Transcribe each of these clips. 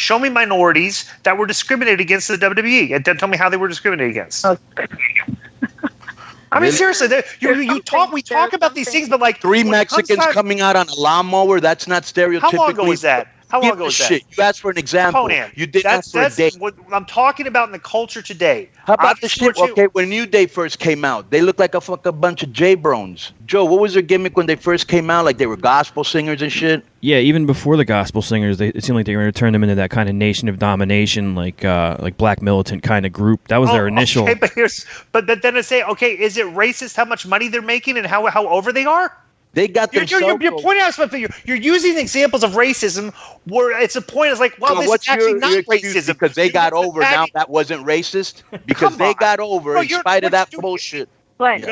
Show me minorities that were discriminated against in the WWE, and then tell me how they were discriminated against. Okay. I mean, seriously, we talk about these things, but like 3 Mexicans coming out on a lawnmower, that's not stereotypically. How long ago was that? How long ago was that? Shit. You asked for an example. Conan, you did ask for a date. What I'm talking about in the culture today. How about the shit? Okay, when New Day first came out, they looked like a bunch of J-Brones. Joe, what was their gimmick when they first came out? Like they were gospel singers and shit? Yeah, even before the gospel singers, it seemed like they were going to turn them into that kind of nation of domination, like black militant kind of group. That was their initial. Okay, but then I say, okay, is it racist how much money they're making and how over they are? They got themselves. You're pointing out something. You're using examples of racism where it's a point. It's like, well, this is actually not racism because they got over. Now that wasn't racist because they got over in spite of that bullshit. But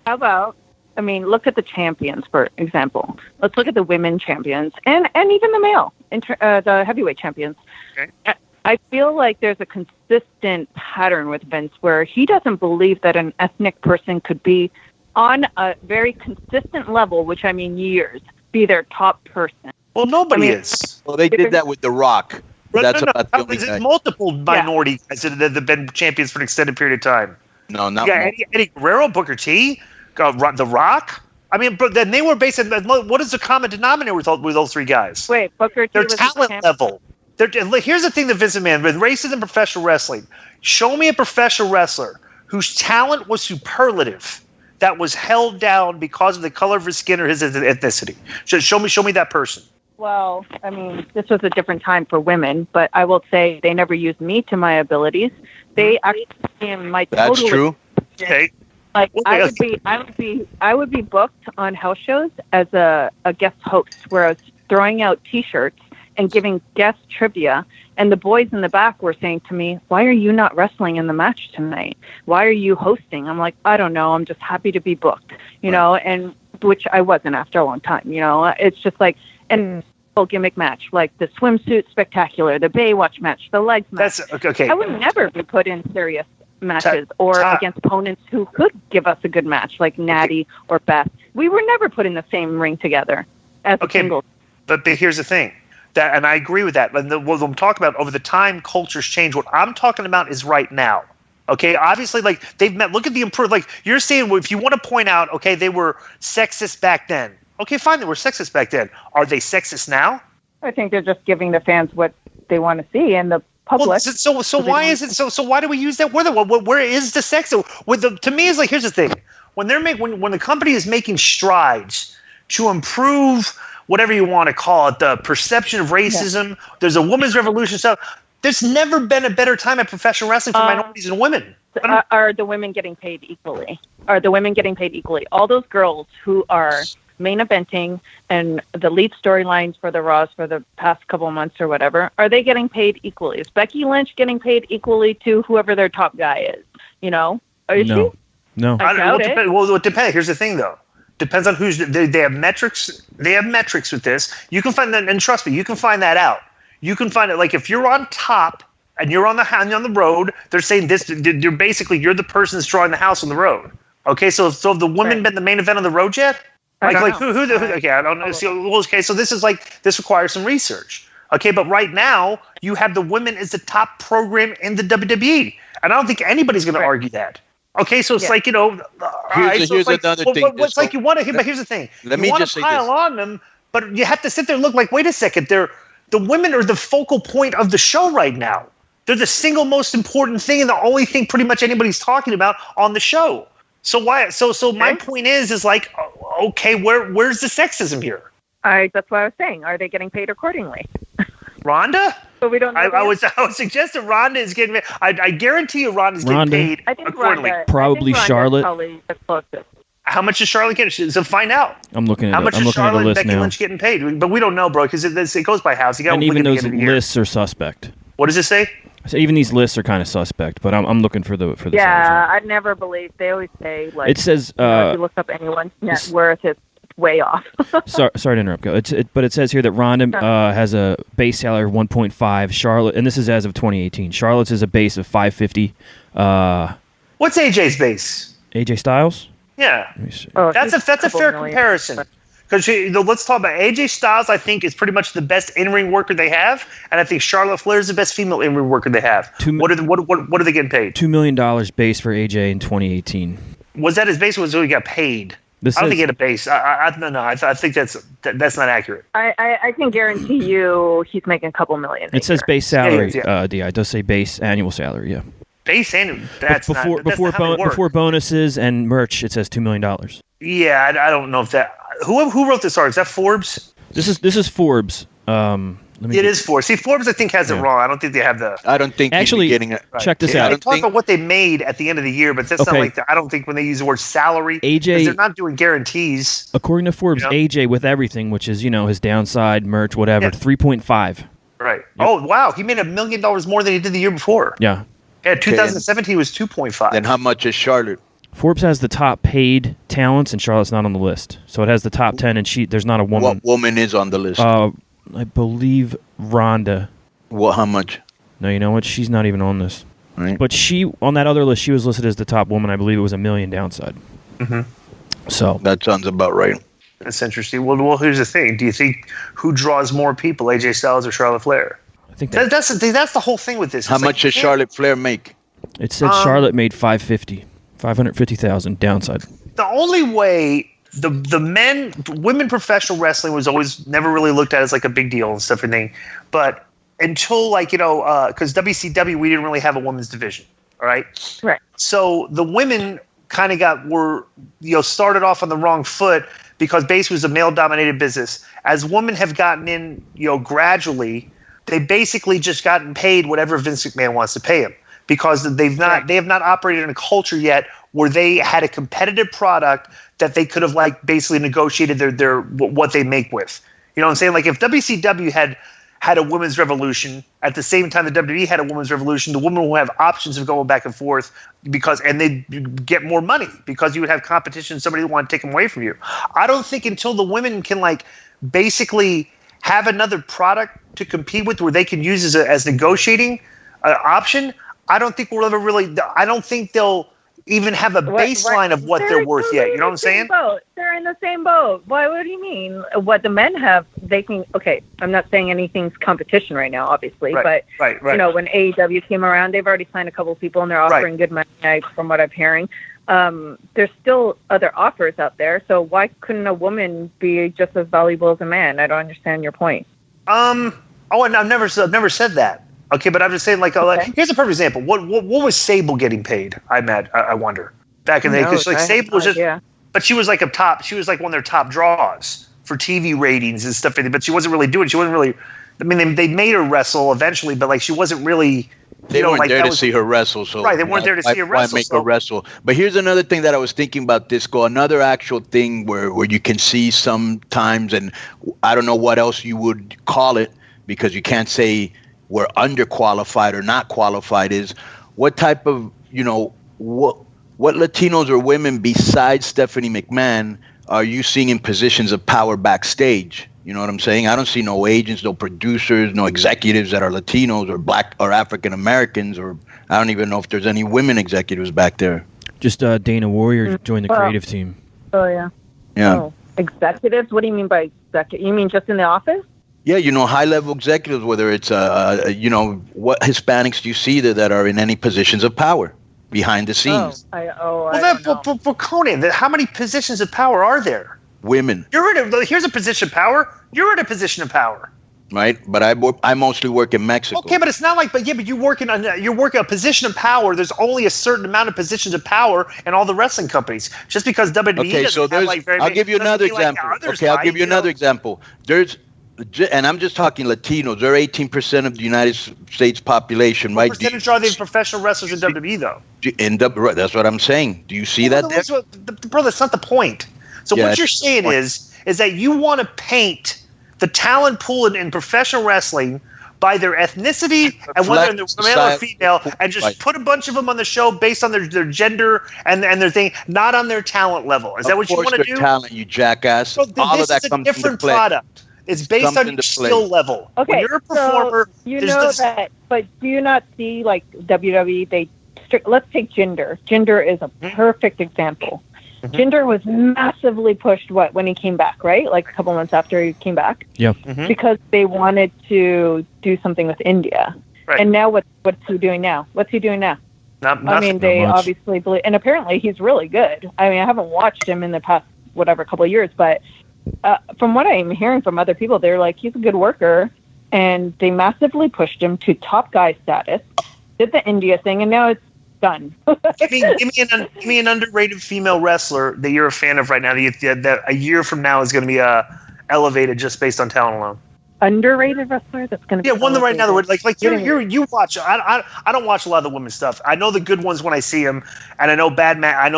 how about? I mean, look at the champions, for example. Let's look at the women champions and even the male, the heavyweight champions. Okay. I feel like there's a consistent pattern with Vince where he doesn't believe that an ethnic person could be on a very consistent level, which I mean years, be their top person. Well, nobody is. Well, they did that with The Rock. That's about the only There's multiple minority guys that have been champions for an extended period of time. No, not Eddie Guerrero, Booker T, The Rock. I mean, but then they were based on what is the common denominator with those three guys? Wait, Booker T their was talent level. Here's the thing that Vince McMahon with racism in professional wrestling. Show me a professional wrestler whose talent was superlative that was held down because of the color of his skin or his ethnicity. Show me that person. Well, I mean, this was a different time for women, but I will say they never used me to my abilities. They actually in my total. That's true. Okay. Like I would be booked on house shows as a guest host, where I was throwing out T-shirts and giving guest trivia. And the boys in the back were saying to me, "Why are you not wrestling in the match tonight? Why are you hosting?" I'm like, "I don't know. I'm just happy to be booked," you know, and which I wasn't after a long time, you know. It's just like and gimmick match, like the swimsuit spectacular, the Baywatch match, the legs match. That's okay. I would never be put in serious matches or against opponents who could give us a good match, like Natty or Beth. We were never put in the same ring together as a single. But here's the thing. And I agree with that. And what I'm talking about, over the time, cultures change. What I'm talking about is right now. Okay, obviously, like they've met. Look at the improved. Like you're saying, if you want to point out, okay, they were sexist back then. Okay, fine, they were sexist back then. Are they sexist now? I think they're just giving the fans what they want to see, and the public. Well, so why is it so? So why do we use that word? Where is the sex? To me, it's like here's the thing: when the company is making strides to improve whatever you want to call it, the perception of racism. There's a women's revolution stuff. There's never been a better time at professional wrestling for minorities and women. Are the women getting paid equally? Are the women getting paid equally? All those girls who are main eventing and the lead storylines for the Raws for the past couple of months or whatever, are they getting paid equally? Is Becky Lynch getting paid equally to whoever their top guy is? You know? No. I doubt it. Well, it depends. Here's the thing, though. Depends on who's. They have metrics. They have metrics with this. You can find that, and trust me, you can find that out. You can find it. Like if you're on top and you're on the road, they're saying this. You're the person that's drawing the house on the road. Okay, so have the women been the main event on the road yet? Like who? Okay, I don't know. Okay, so this requires some research. Okay, but right now you have the women as the top program in the WWE, and I don't think anybody's going to argue that. Okay, so it's like, you know, here's another thing. What's like you want to, but here's the thing. Let me just say this. Pile on them, but you have to sit there and look like, wait a second, the women are the focal point of the show right now. They're the single most important thing and the only thing pretty much anybody's talking about on the show. So why? So my point is like, okay, where's the sexism here? That's what I was saying. Are they getting paid accordingly? Rhonda? But we don't know. I would suggest that Rhonda is getting paid. I guarantee you Rhonda's getting paid accordingly. Probably Charlotte. Probably the closest. How much is Charlotte getting? So find out. I'm looking at how much I'm is looking Charlotte at the list and Becky now. Lynch getting paid? But we don't know, bro, because it goes by house. You got and even those lists are suspect. What does it say? So even these lists are kind of suspect, but I'm looking for the. Yeah, I'd never believe. They always say like. It says. If you look up anyone's net worth, it's way off. sorry to interrupt. But it says here that Ronda has a base salary of 1.5. Charlotte, and this is as of 2018. Charlotte's is a base of 550. What's AJ's base? AJ Styles? Yeah, that's a fair comparison. Because let's talk about AJ Styles. I think is pretty much the best in-ring worker they have, and I think Charlotte Flair is the best female in-ring worker they have. What are they getting paid? $2 million base for AJ in 2018. Was that his base? Or was he got paid? I don't think he had a base. I think that's not accurate. I can guarantee you he's making a couple million. It says base salary. It does say base annual salary. Yeah. Base annual. That's before bonuses and merch. It says $2 million. Yeah, I don't know if that. Who wrote this article? Is that Forbes? This is Forbes. It is Forbes. See, Forbes, I think, has it wrong. I don't think they have the. I don't think actually getting it. Right. Check this out. They talk about what they made at the end of the year, but that's not like I don't think when they use the word salary, AJ, they're not doing guarantees. According to Forbes, AJ with everything, which is his downside, merch, whatever, 3.5. Right. Yep. Oh wow, he made $1 million more than he did the year before. Yeah. Yeah, 2017 was 2.5. Then how much is Charlotte? Forbes has the top paid talents, and Charlotte's not on the list. So it has the top 10, and there's not a woman. What woman is on the list? I believe Rhonda. What? How much? No, you know what? She's not even on this. Right. But on that other list, she was listed as the top woman. I believe it was $1 million downside. Mm-hmm. So that sounds about right. That's interesting. Well, here's the thing. Do you think who draws more people, AJ Styles or Charlotte Flair? I think that's the whole thing with this. How much does Charlotte Flair make? It said Charlotte made $550,000 downside. The only way women professional wrestling was always never really looked at as like a big deal and stuff and thing, but until because WCW we didn't really have a women's division, all right? Right. So the women kind of were started off on the wrong foot because basically it was a male dominated business. As women have gotten in, gradually, they basically just gotten paid whatever Vince McMahon wants to pay them. Because they have not operated in a culture yet where they had a competitive product that they could have basically negotiated their what they make with. You know what I'm saying? Like if WCW had a women's revolution at the same time the WWE had a women's revolution, the women will have options of going back and forth and they get more money because you would have competition. Somebody would want to take them away from you. I don't think until the women can basically have another product to compete with where they can use as negotiating option. I don't think we'll ever really. I don't think they'll even have a baseline of what they're worth yet. You know what I'm saying? They're in the same boat. What do you mean? What the men have, they can. Okay, I'm not saying anything's competition right now, obviously, but right. When AEW came around, they've already signed a couple of people and they're offering good money, from what I'm hearing. There's still other offers out there, so why couldn't a woman be just as valuable as a man? I don't understand your point. And I've never said that. Okay, but I'm just saying, here's a perfect example. What was Sable getting paid? I wonder. Back in the day, because Sable was just, but she was a top. She was one of their top draws for TV ratings and stuff. But she wasn't really doing. She wasn't really. I mean, they made her wrestle eventually, but she wasn't really. They weren't there to see her wrestle, so right. They weren't there to see her wrestle. Why make her wrestle? But here's another thing that I was thinking about, Disco. Another actual thing where you can see sometimes, and I don't know what else you would call it because you can't say we're underqualified or not qualified, is what type of, what Latinos or women besides Stephanie McMahon are you seeing in positions of power backstage? You know what I'm saying? I don't see no agents, no producers, no executives that are Latinos or black or African Americans, or I don't even know if there's any women executives back there. Just Dana Warrior joined the creative team. Oh, yeah. Yeah. Oh, executives? What do you mean by executive? You mean just in the office? Yeah, high-level executives, whether it's, what Hispanics do you see there that are in any positions of power behind the scenes? But Conan, how many positions of power are there? Women. Here's a position of power. You're in a position of power. Right, but I mostly work in Mexico. Okay, but it's not but you're working a position of power. There's only a certain amount of positions of power in all the wrestling companies. Just because WWE doesn't have I'll give you another example. I'll give you another example. And I'm just talking Latinos. They're 18% of the United States population, right? What percentage are they professional wrestlers in WWE, though? That's what I'm saying. Do you see that? Bro, that's not the point. So what you're saying is that you want to paint the talent pool in professional wrestling by their ethnicity and whether they're male or female, and just put a bunch of them on the show based on their gender and their thing, not on their talent level. Is that what you want to do? Talent, you jackass. Bro, this is a different product. It's based on your skill level. Okay, when you're a performer, that. But do you not see WWE? Let's take gender. Gender is a perfect example. Jinder was massively pushed when he came back, right? Like a couple months after he came back. Yeah. Because they wanted to do something with India. Right. And now what's he doing now? I mean, they obviously believe, and apparently he's really good. I mean, I haven't watched him in the past couple of years, but from what I'm hearing from other people, they're like, he's a good worker, and they massively pushed him to top guy status, did the India thing, and now it's done. give me an underrated female wrestler that you're a fan of right now that a year from now is going to be elevated just based on talent alone. Underrated wrestler that's going to be one right now like you watch. I don't watch a lot of the women's stuff. I know the good ones when I see them, and I know I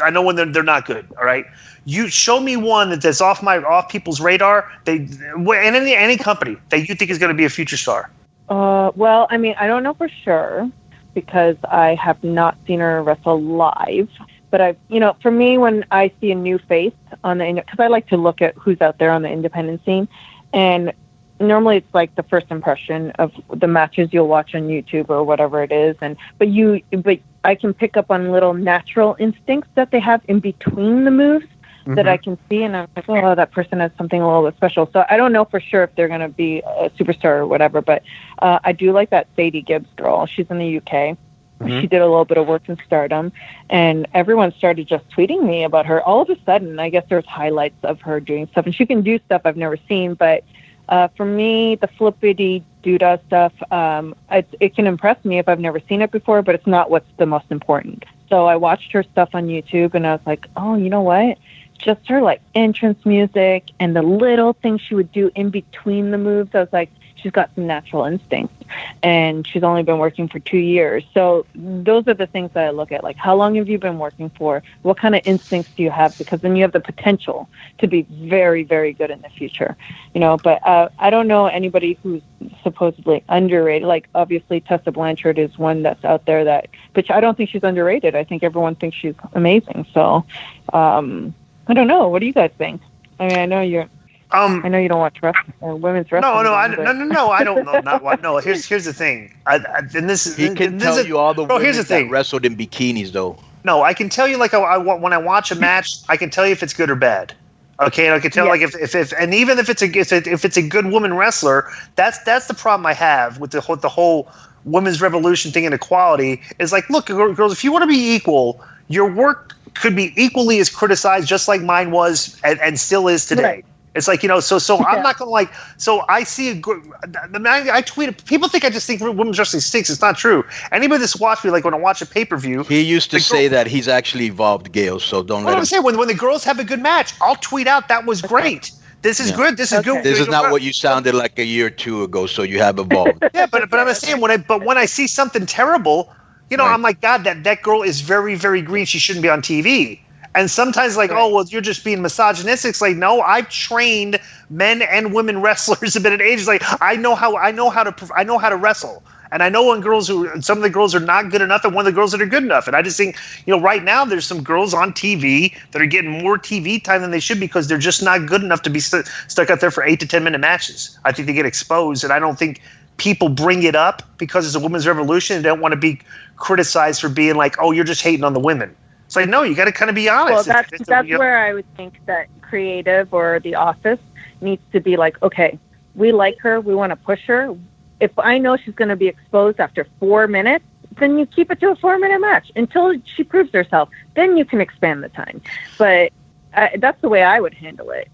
know when they're not good. All right, you show me one that's off people's radar. In any company that you think is going to be a future star. Well, I mean, I don't know for sure because I have not seen her wrestle live. But for me, when I see a new face on because I like to look at who's out there on the independent scene. And normally it's like the first impression of the matches you'll watch on YouTube or whatever it is. But I can pick up on little natural instincts that they have in between the moves that I can see. And I'm like, oh, that person has something a little bit special. So I don't know for sure if they're going to be a superstar or whatever. But I do like that Sadie Gibbs girl. She's in the UK. She did a little bit of work in Stardom, and everyone started just tweeting me about her. All of a sudden, I guess there's highlights of her doing stuff, and she can do stuff I've never seen. But for me, the flippity doodah stuff, it can impress me if I've never seen it before, but it's not what's the most important. So I watched her stuff on YouTube, and I was like, oh, you know what? Just her like entrance music and the little things she would do in between the moves. I was like, she's got some natural instincts, and she's only been working for 2 years. So those are the things that I look at. Like, how long have you been working for? What kind of instincts do you have? Because then you have the potential to be very, very good in the future, but I don't know anybody who's supposedly underrated. Like, obviously Tessa Blanchard is one that's out there but I don't think she's underrated. I think everyone thinks she's amazing. So, I don't know. What do you guys think? I mean, I know you're, I know you don't watch wrestling or women's wrestling. No, I don't know. Not what. No, here's the thing. He can tell you all the women that wrestled in bikinis, though. No, I can tell you when I watch a match, I can tell you if it's good or bad. Okay, and I can tell if and even if it's a good woman wrestler, that's the problem I have with the whole women's revolution thing and equality. Is like, look, girls, if you want to be equal, your work could be equally as criticized, just like mine was and still is today. Right. It's like, so I'm not going to so I see I tweet, people think I just think women's wrestling stinks. It's not true. Anybody that's watched me, like when I watch a pay-per-view. He used to say that he's actually evolved, Gail, so don't let him. I'm saying, when the girls have a good match, I'll tweet out, that was great. This is good. This is good. This is not what you sounded like a year or two ago, so you have evolved. Yeah, but I'm saying, when I see something terrible, right. I'm like, God, that girl is very, very green. She shouldn't be on TV. And sometimes oh, well, you're just being misogynistic. It's like, no, I've trained men and women wrestlers a bit at age. Like, I know how to wrestle. And I know some of the girls are not good enough and one of the girls that are good enough. And I just think, right now there's some girls on TV that are getting more TV time than they should because they're just not good enough to be stuck out there for 8 to 10 minute matches. I think they get exposed, and I don't think people bring it up because it's a women's revolution and don't want to be criticized for being like, oh, you're just hating on the women. It's like, no, you got to kind of be honest. Well, that's where I would think that creative or the office needs to be like, okay, we like her, we want to push her. If I know she's going to be exposed after 4 minutes, then you keep it to a 4-minute match until she proves herself. Then you can expand the time. But that's the way I would handle it.